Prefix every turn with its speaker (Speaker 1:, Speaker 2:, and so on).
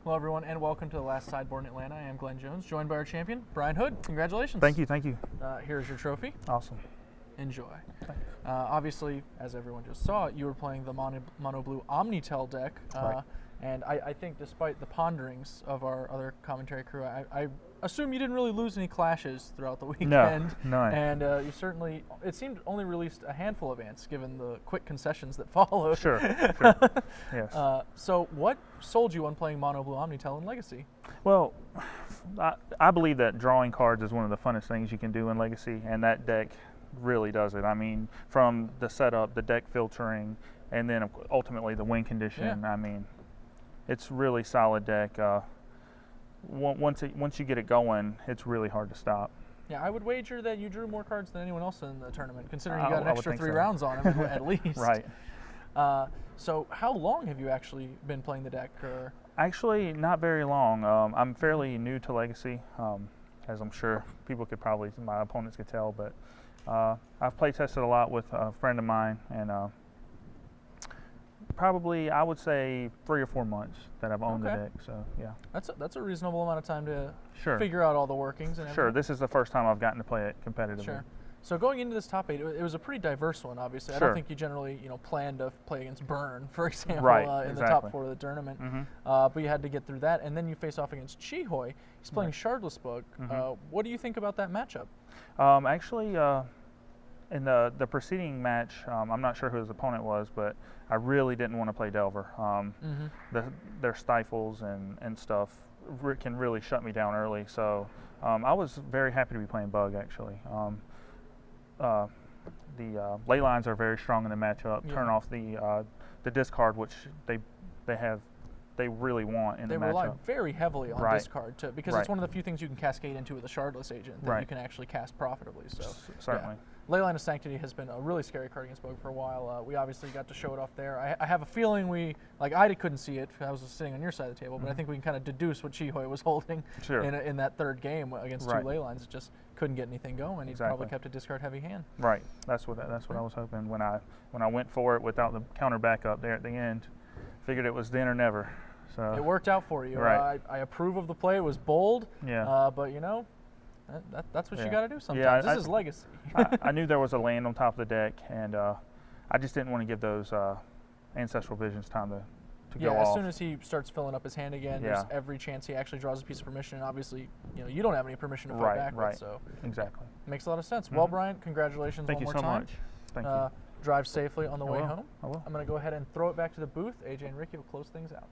Speaker 1: Hello, everyone, and welcome to the last Sideboard in Atlanta. I am Glenn Jones, joined by our champion, Brian Hood. Congratulations.
Speaker 2: Thank you, thank you.
Speaker 1: Here's your trophy.
Speaker 2: Awesome.
Speaker 1: Enjoy. Obviously, as everyone just saw, you were playing the Mono Blue Omnitel deck.
Speaker 2: Right.
Speaker 1: And I think despite the ponderings of our other commentary crew, I assume you didn't really lose any clashes throughout the weekend.
Speaker 2: No, none.
Speaker 1: And you certainly, it seemed, only released a handful of ants given the quick concessions that followed.
Speaker 2: Sure, yes.
Speaker 1: So what sold you on playing Mono Blue Omnitel in Legacy?
Speaker 2: Well, I believe that drawing cards is one of the funnest things you can do in Legacy, and that deck really does it. I mean, from the setup, the deck filtering, and then ultimately the win condition.
Speaker 1: Yeah.
Speaker 2: I mean, it's really solid deck. Once you get it going, it's really hard to stop.
Speaker 1: Yeah, I would wager that you drew more cards than anyone else in the tournament, considering you
Speaker 2: I
Speaker 1: got an
Speaker 2: would
Speaker 1: extra
Speaker 2: think
Speaker 1: 3
Speaker 2: so.
Speaker 1: rounds on him at least.
Speaker 2: Right.
Speaker 1: So how long have you actually been playing the deck?
Speaker 2: Actually, not very long. I'm fairly new to Legacy, as I'm sure people could probably, my opponents could tell, but I've play tested a lot with a friend of mine, and probably, I would say 3 or 4 months that I've owned the deck. So yeah,
Speaker 1: that's a reasonable amount of time to
Speaker 2: Sure.
Speaker 1: figure out all the workings and everything.
Speaker 2: Sure, this is the first time I've gotten to play it competitively.
Speaker 1: Sure. So going into this top 8, it was a pretty diverse one, obviously. I
Speaker 2: Sure.
Speaker 1: don't think you generally, plan to play against Burn, for example,
Speaker 2: Right,
Speaker 1: in the top 4 of the tournament. But you had to get through that, and then you face off against Chihoy. He's playing Shardless Book. What do you think about that matchup?
Speaker 2: Actually, in the preceding match, I'm not sure who his opponent was, but I really didn't want to play Delver. Their stifles and stuff can really shut me down early, so I was very happy to be playing Bug, actually. The ley lines are very strong in the matchup. Turn off the discard, which they really want in the matchup.
Speaker 1: They rely very heavily on discard too, because it's
Speaker 2: Right.
Speaker 1: one of the few things you can cascade into with a Shardless agent that you can actually cast profitably. So
Speaker 2: certainly.
Speaker 1: Leyline of Sanctity has been a really scary card against Bug for a while. We obviously got to show it off there. I have a feeling I couldn't see it because I was sitting on your side of the table, but I think we can kind of deduce what Chihoy was holding in that third game against 2 Leylines. It just couldn't get anything going. He probably kept a discard heavy hand.
Speaker 2: Right. That's what I was hoping when I went for it without the counter backup there at the end. Figured it was then or never. So
Speaker 1: it worked out for you.
Speaker 2: Right.
Speaker 1: I approve of the play. It was bold.
Speaker 2: Yeah.
Speaker 1: But that's what you got to do sometimes.
Speaker 2: Yeah,
Speaker 1: This is Legacy.
Speaker 2: I knew there was a land on top of the deck, and I just didn't want to give those Ancestral Visions time to go off.
Speaker 1: As soon as he starts filling up his hand again, there's every chance he actually draws a piece of permission, and obviously, you don't have any permission to fight back with, so
Speaker 2: exactly.
Speaker 1: Makes a lot of sense. Well, Brian, congratulations
Speaker 2: Thank
Speaker 1: one
Speaker 2: you
Speaker 1: more
Speaker 2: so
Speaker 1: time.
Speaker 2: much. Thank you.
Speaker 1: Drive safely on the way home.
Speaker 2: I will.
Speaker 1: I'm going to go ahead and throw it back to the booth. AJ and Ricky will close things out.